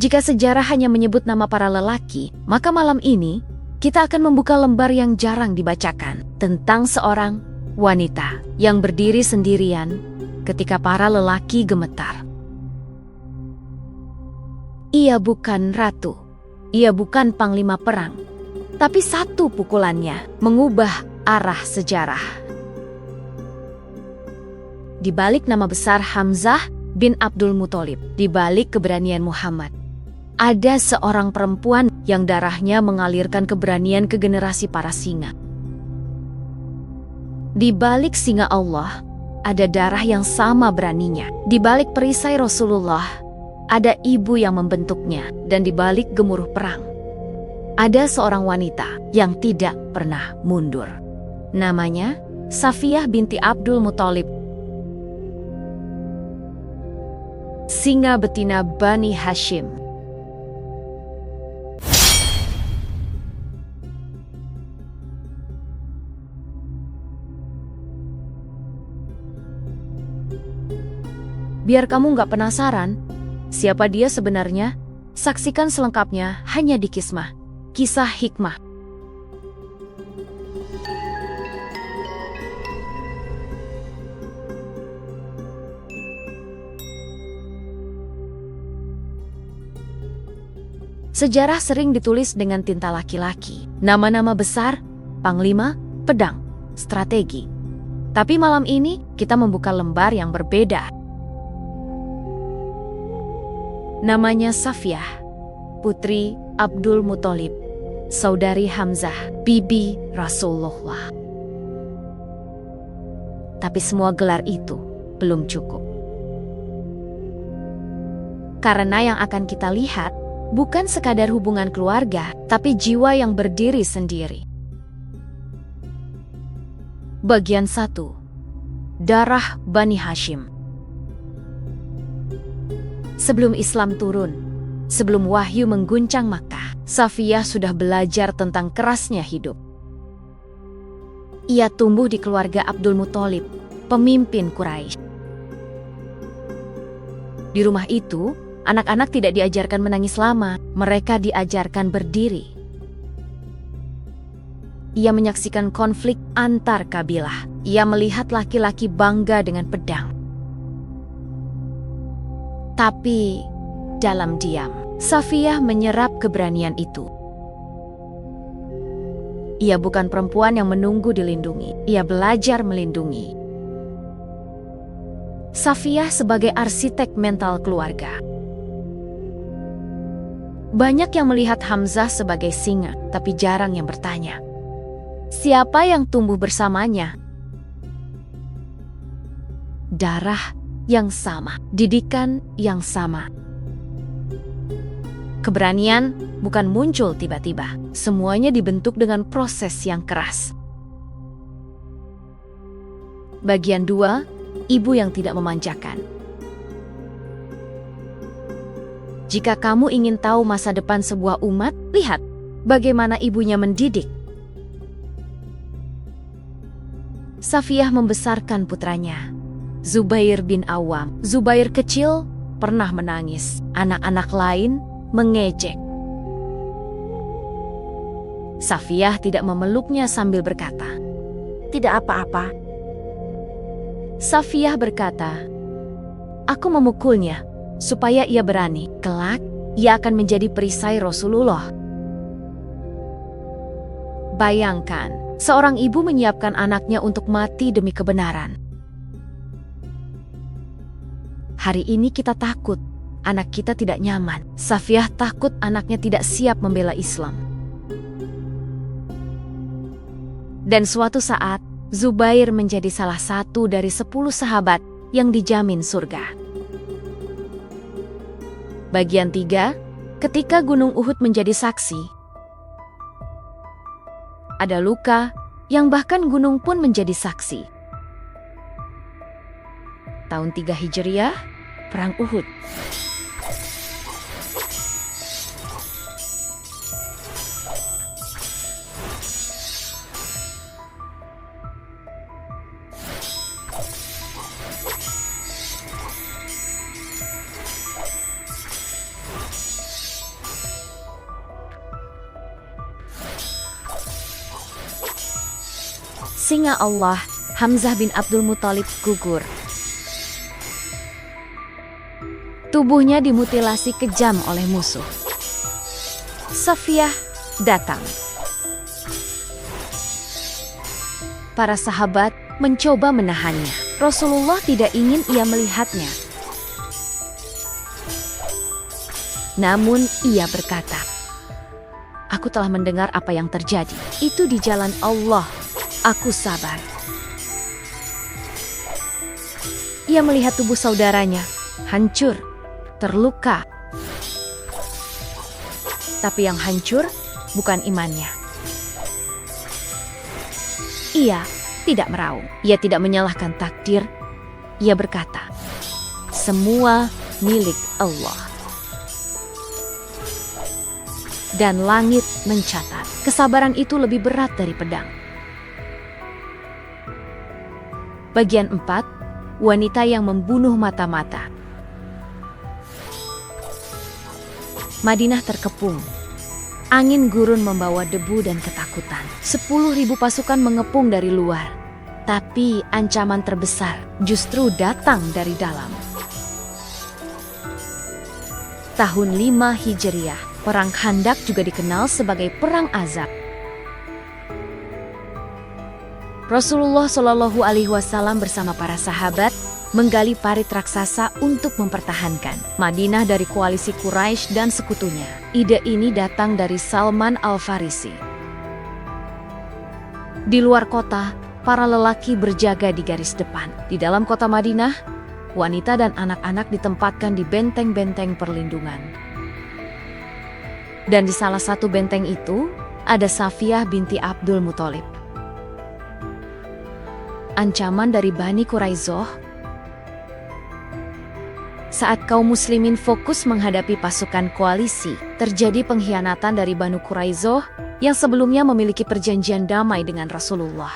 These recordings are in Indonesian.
Jika sejarah hanya menyebut nama para lelaki, maka malam ini kita akan membuka lembar yang jarang dibacakan tentang seorang wanita yang berdiri sendirian ketika para lelaki gemetar. Ia bukan ratu, ia bukan panglima perang, tapi satu pukulannya mengubah arah sejarah. Di balik nama besar Hamzah bin Abdul Muthalib, di balik keberanian Muhammad, ada seorang perempuan yang darahnya mengalirkan keberanian ke generasi para singa. Di balik singa Allah, ada darah yang sama beraninya. Di balik perisai Rasulullah, ada ibu yang membentuknya. Dan di balik gemuruh perang, ada seorang wanita yang tidak pernah mundur. Namanya Safiyah binti Abdul Muthalib, singa betina Bani Hashim. Biar kamu nggak penasaran, siapa dia sebenarnya? Saksikan selengkapnya hanya di Kismah, Kisah Hikmah. Sejarah sering ditulis dengan tinta laki-laki. Nama-nama besar, panglima, pedang, strategi. Tapi malam ini kita membuka lembar yang berbeda. Namanya Safiyah, putri Abdul Muthalib, saudari Hamzah, bibi Rasulullah. Tapi semua gelar itu belum cukup. Karena yang akan kita lihat bukan sekadar hubungan keluarga, tapi jiwa yang berdiri sendiri. Bagian 1. Darah Bani Hashim. Sebelum Islam turun, sebelum wahyu mengguncang Makkah, Safiyah sudah belajar tentang kerasnya hidup. Ia tumbuh di keluarga Abdul Muthalib, pemimpin Quraisy. Di rumah itu, anak-anak tidak diajarkan menangis lama, mereka diajarkan berdiri. Ia menyaksikan konflik antar kabilah. Ia melihat laki-laki bangga dengan pedang. Tapi dalam diam, Safiyah menyerap keberanian itu. Ia bukan perempuan yang menunggu dilindungi, ia belajar melindungi. Safiyah sebagai arsitek mental keluarga. Banyak yang melihat Hamzah sebagai singa, tapi jarang yang bertanya, siapa yang tumbuh bersamanya? Darah yang sama, didikan yang sama. Keberanian bukan muncul tiba-tiba, semuanya dibentuk dengan proses yang keras. Bagian 2, ibu yang tidak memanjakan. Jika kamu ingin tahu masa depan sebuah umat, lihat bagaimana ibunya mendidik. Safiyah membesarkan putranya, Zubair bin Awam. Zubair kecil pernah menangis, anak-anak lain mengejek. Safiyah tidak memeluknya sambil berkata, "Tidak apa-apa." Safiyah berkata, "Aku memukulnya supaya ia berani. Kelak, ia akan menjadi perisai Rasulullah." Bayangkan, seorang ibu menyiapkan anaknya untuk mati demi kebenaran. Hari ini kita takut, anak kita tidak nyaman. Safiyah takut anaknya tidak siap membela Islam. Dan suatu saat, Zubair menjadi salah satu dari 10 sahabat yang dijamin surga. Bagian 3, ketika Gunung Uhud menjadi saksi. Ada luka yang bahkan gunung pun menjadi saksi. Tahun 3 Hijriah, Perang Uhud. singa Allah, Hamzah bin Abdul Muthalib, gugur. Tubuhnya dimutilasi kejam oleh musuh. Safiyah datang. Para sahabat mencoba menahannya. Rasulullah tidak ingin ia melihatnya. Namun ia berkata, "Aku telah mendengar apa yang terjadi. Itu di jalan Allah. Aku sabar." Ia melihat tubuh saudaranya hancur, terluka. Tapi yang hancur bukan imannya. Ia tidak meraung. Ia tidak menyalahkan takdir. Ia berkata, "Semua milik Allah." Dan langit mencatat, kesabaran itu lebih berat dari pedang. Bagian 4, wanita yang membunuh mata-mata. Madinah terkepung. Angin gurun membawa debu dan ketakutan. 10.000 pasukan mengepung dari luar. Tapi ancaman terbesar justru datang dari dalam. Tahun 5 Hijriah, Perang Khandak juga dikenal sebagai Perang Azab. Rasulullah Shallallahu Alaihi Wasallam bersama para sahabat menggali parit raksasa untuk mempertahankan Madinah dari koalisi Quraisy dan sekutunya. Ide ini datang dari Salman Al-Farisi. Di luar kota, para lelaki berjaga di garis depan. Di dalam kota Madinah, wanita dan anak-anak ditempatkan di benteng-benteng perlindungan. Dan di salah satu benteng itu, ada Safiyah binti Abdul Muthalib. Ancaman dari Bani Quraizoh. Saat kaum muslimin fokus menghadapi pasukan koalisi, terjadi pengkhianatan dari Bani Quraizoh yang sebelumnya memiliki perjanjian damai dengan Rasulullah.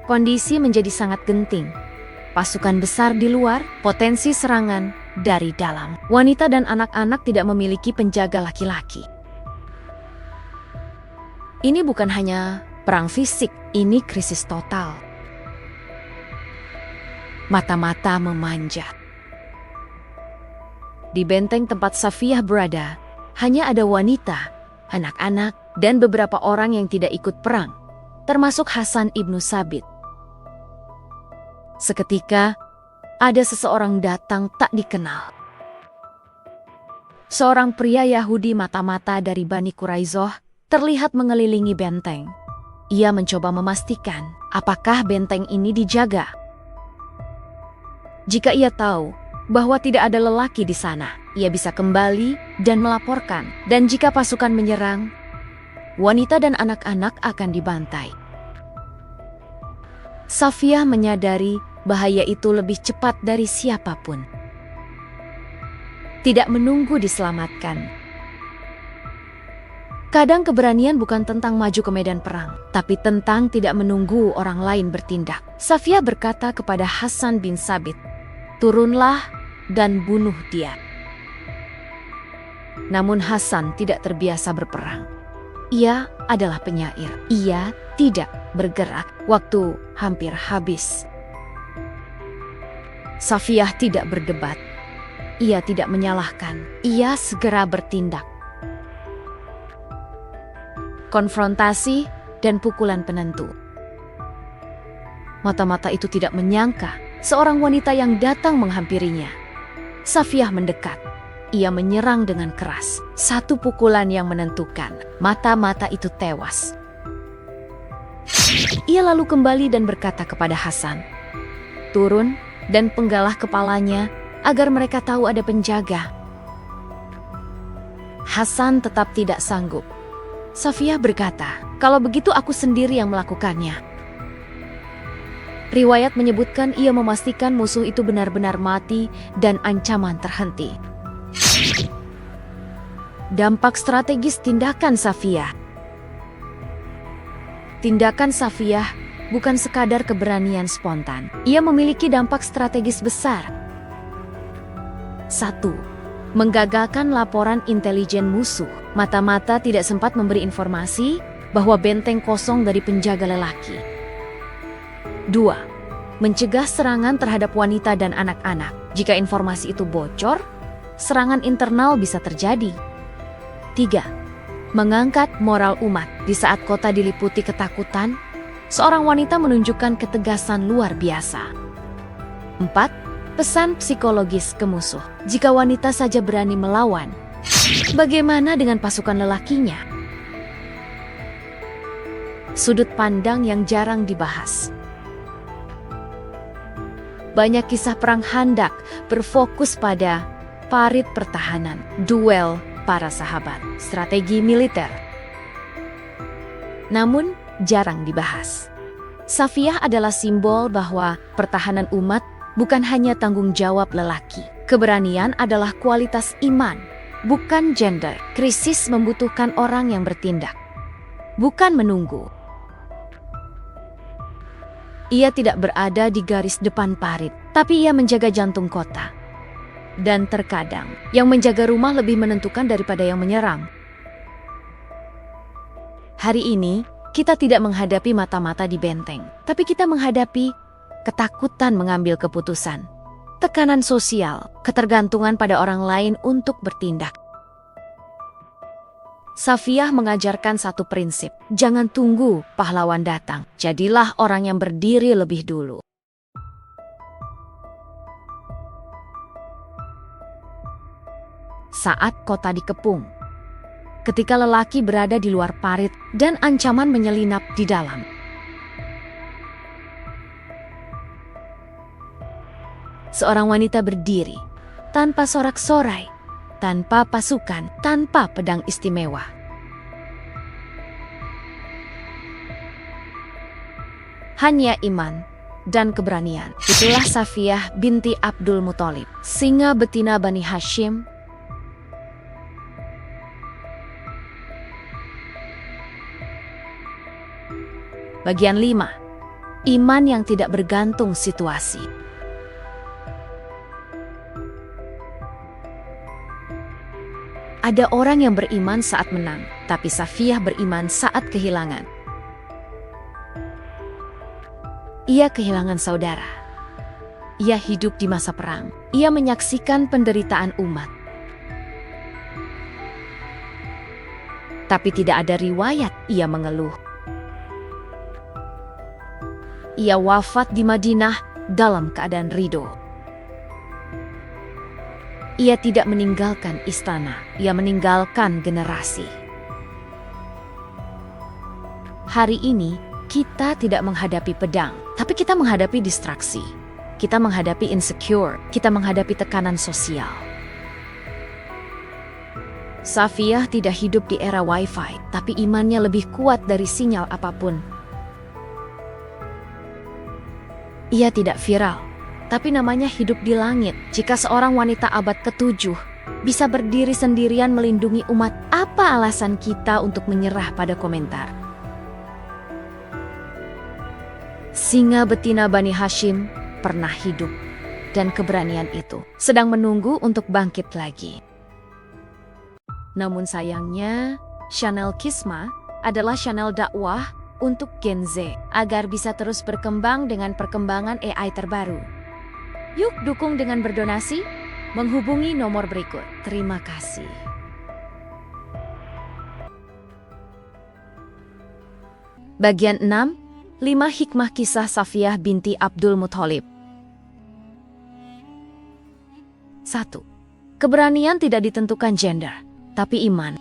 Kondisi menjadi sangat genting. Pasukan besar di luar, potensi serangan dari dalam. Wanita dan anak-anak tidak memiliki penjaga laki-laki. Ini bukan hanya perang fisik, ini krisis total. Mata-mata memanjat. Di benteng tempat Safiyah berada, hanya ada wanita, anak-anak, dan beberapa orang yang tidak ikut perang, termasuk Hasan ibnu Sabit. Seketika, ada seseorang datang tak dikenal. Seorang pria Yahudi mata-mata dari Bani Quraizoh terlihat mengelilingi benteng. Ia mencoba memastikan apakah benteng ini dijaga. Jika ia tahu bahwa tidak ada lelaki di sana, ia bisa kembali dan melaporkan. Dan jika pasukan menyerang, wanita dan anak-anak akan dibantai. Safiyah menyadari bahaya itu lebih cepat dari siapapun. Tidak menunggu diselamatkan. Kadang keberanian bukan tentang maju ke medan perang, tapi tentang tidak menunggu orang lain bertindak. Safiyah berkata kepada Hasan bin Sabit, "Turunlah dan bunuh dia." Namun Hasan tidak terbiasa berperang. Ia adalah penyair. Ia tidak bergerak. Waktu hampir habis. Safiyah tidak berdebat. Ia tidak menyalahkan. Ia segera bertindak. Konfrontasi dan pukulan penentu. Mata-mata itu tidak menyangka seorang wanita yang datang menghampirinya. Safiyah mendekat. Ia menyerang dengan keras. Satu pukulan yang menentukan. Mata-mata itu tewas. Ia lalu kembali dan berkata kepada Hasan, "Turun dan penggalah kepalanya agar mereka tahu ada penjaga." Hasan tetap tidak sanggup. Safiyah berkata, "Kalau begitu aku sendiri yang melakukannya." Riwayat menyebutkan ia memastikan musuh itu benar-benar mati dan ancaman terhenti. Dampak strategis tindakan Safiyah. Tindakan Safiyah bukan sekadar keberanian spontan. Ia memiliki dampak strategis besar. 1. Menggagalkan laporan intelijen musuh. Mata-mata tidak sempat memberi informasi bahwa benteng kosong dari penjaga lelaki. 2. Mencegah serangan terhadap wanita dan anak-anak. Jika informasi itu bocor, serangan internal bisa terjadi. 3. Mengangkat moral umat. Di saat kota diliputi ketakutan, seorang wanita menunjukkan ketegasan luar biasa. 4. Pesan psikologis ke musuh. Jika wanita saja berani melawan, bagaimana dengan pasukan lelakinya? Sudut pandang yang jarang dibahas. Banyak kisah perang Khandaq berfokus pada parit pertahanan, duel para sahabat, strategi militer. Namun, jarang dibahas. Safiyah adalah simbol bahwa pertahanan umat bukan hanya tanggung jawab lelaki. Keberanian adalah kualitas iman, bukan gender. Krisis membutuhkan orang yang bertindak, bukan menunggu. Ia tidak berada di garis depan parit, tapi ia menjaga jantung kota. Dan terkadang, yang menjaga rumah lebih menentukan daripada yang menyerang. Hari ini, kita tidak menghadapi mata-mata di benteng, tapi kita menghadapi ketakutan mengambil keputusan, tekanan sosial, ketergantungan pada orang lain untuk bertindak. Safiyah mengajarkan satu prinsip, jangan tunggu pahlawan datang, jadilah orang yang berdiri lebih dulu. Saat kota dikepung, ketika lelaki berada di luar parit dan ancaman menyelinap di dalam. Seorang wanita berdiri, tanpa sorak-sorai, tanpa pasukan, tanpa pedang istimewa. Hanya iman dan keberanian. Itulah Safiyah binti Abdul Muthalib, singa betina Bani Hashim. Bagian 5. Iman yang tidak bergantung situasi. Ada orang yang beriman saat menang, tapi Safiyah beriman saat kehilangan. Ia kehilangan saudara. Ia hidup di masa perang. Ia menyaksikan penderitaan umat. Tapi tidak ada riwayat ia mengeluh. Ia wafat di Madinah dalam keadaan ridho. Ia tidak meninggalkan istana, ia meninggalkan generasi. Hari ini, kita tidak menghadapi pedang, tapi kita menghadapi distraksi. Kita menghadapi insecure, kita menghadapi tekanan sosial. Safiyah tidak hidup di era wifi, tapi imannya lebih kuat dari sinyal apapun. Ia tidak viral, tapi namanya hidup di langit. Jika seorang wanita abad ke-7 bisa berdiri sendirian melindungi umat, apa alasan kita untuk menyerah pada komentar? Singa betina Bani Hashim pernah hidup, dan keberanian itu sedang menunggu untuk bangkit lagi. Namun sayangnya, channel Kisma adalah channel dakwah untuk Gen Z agar bisa terus berkembang dengan perkembangan AI terbaru. Yuk dukung dengan berdonasi, menghubungi nomor berikut. Terima kasih. Bagian 6, 5 hikmah kisah Safiyah binti Abdul Muthalib. 1. Keberanian tidak ditentukan gender, tapi iman.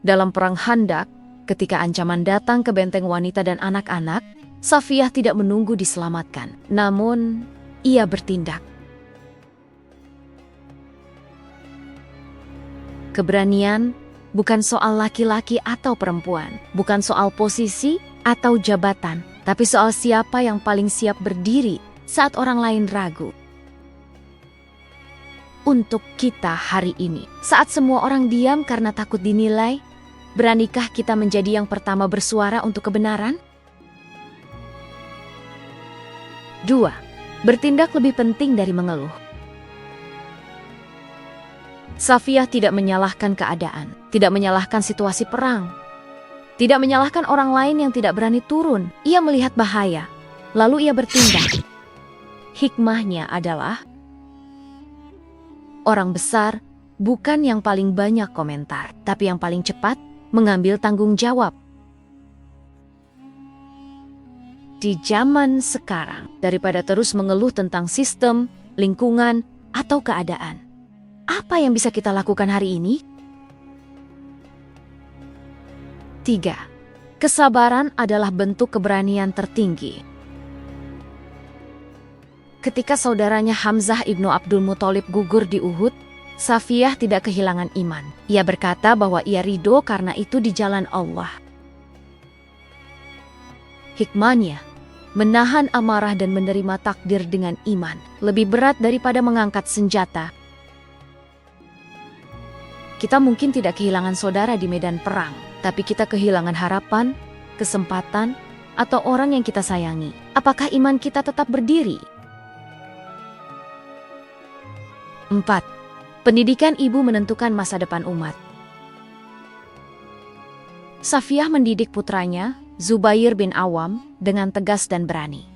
Dalam perang Khandaq, ketika ancaman datang ke benteng wanita dan anak-anak, Safiyah tidak menunggu diselamatkan, namun ia bertindak. Keberanian bukan soal laki-laki atau perempuan, bukan soal posisi atau jabatan, tapi soal siapa yang paling siap berdiri saat orang lain ragu. Untuk kita hari ini, saat semua orang diam karena takut dinilai, beranikah kita menjadi yang pertama bersuara untuk kebenaran? 2. Bertindak lebih penting dari mengeluh. Safiyah tidak menyalahkan keadaan, tidak menyalahkan situasi perang, tidak menyalahkan orang lain yang tidak berani turun. Ia melihat bahaya, lalu ia bertindak. Hikmahnya adalah orang besar bukan yang paling banyak komentar, tapi yang paling cepat mengambil tanggung jawab. Di zaman sekarang, daripada terus mengeluh tentang sistem, lingkungan, atau keadaan, apa yang bisa kita lakukan hari ini? 3. Kesabaran adalah bentuk keberanian tertinggi. Ketika saudaranya Hamzah ibnu Abdul Muthalib gugur di Uhud, Safiyah tidak kehilangan iman. Ia berkata bahwa ia ridho karena itu di jalan Allah. Hikmahnya, menahan amarah dan menerima takdir dengan iman lebih berat daripada mengangkat senjata. Kita mungkin tidak kehilangan saudara di medan perang, tapi kita kehilangan harapan, kesempatan, atau orang yang kita sayangi. Apakah iman kita tetap berdiri? 4. Pendidikan ibu menentukan masa depan umat. Safiyah mendidik putranya, Zubair bin Awam, dengan tegas dan berani.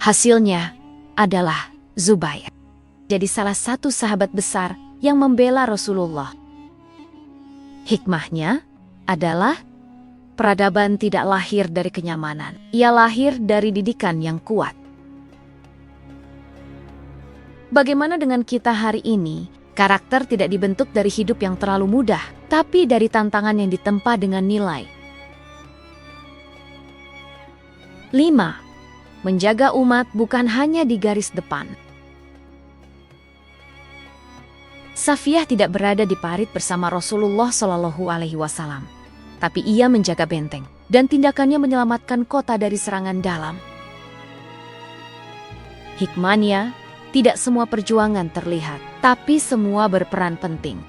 Hasilnya adalah Zubair jadi salah satu sahabat besar yang membela Rasulullah. Hikmahnya adalah peradaban tidak lahir dari kenyamanan. Ia lahir dari didikan yang kuat. Bagaimana dengan kita hari ini? Karakter tidak dibentuk dari hidup yang terlalu mudah, tapi dari tantangan yang ditempa dengan nilai. 5. Menjaga umat bukan hanya di garis depan. Safiyah tidak berada di parit bersama Rasulullah Shallallahu Alaihi Wasallam, tapi ia menjaga benteng dan tindakannya menyelamatkan kota dari serangan dalam. Hikmahnya, tidak semua perjuangan terlihat, tapi semua berperan penting.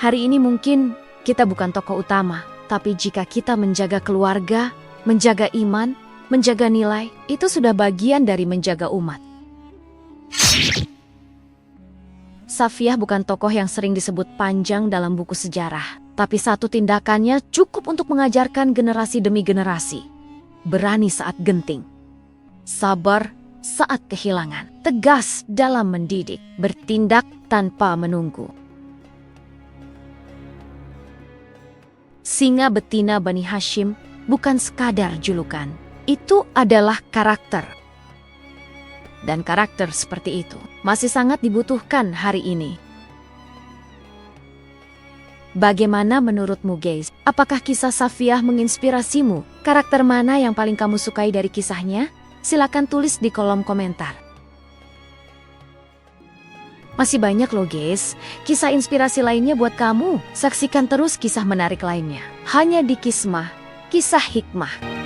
Hari ini mungkin kita bukan tokoh utama, tapi jika kita menjaga keluarga, menjaga iman, menjaga nilai, itu sudah bagian dari menjaga umat. Safiyah bukan tokoh yang sering disebut panjang dalam buku sejarah, tapi satu tindakannya cukup untuk mengajarkan generasi demi generasi. Berani saat genting, sabar saat kehilangan, tegas dalam mendidik, bertindak tanpa menunggu. Singa betina Bani Hashim bukan sekadar julukan, itu adalah karakter. Dan karakter seperti itu masih sangat dibutuhkan hari ini. Bagaimana menurutmu guys? Apakah kisah Safiyah menginspirasimu? Karakter mana yang paling kamu sukai dari kisahnya? Silakan tulis di kolom komentar. Masih banyak loh guys, kisah inspirasi lainnya buat kamu. Saksikan terus kisah menarik lainnya. Hanya di Kismah, Kisah Hikmah.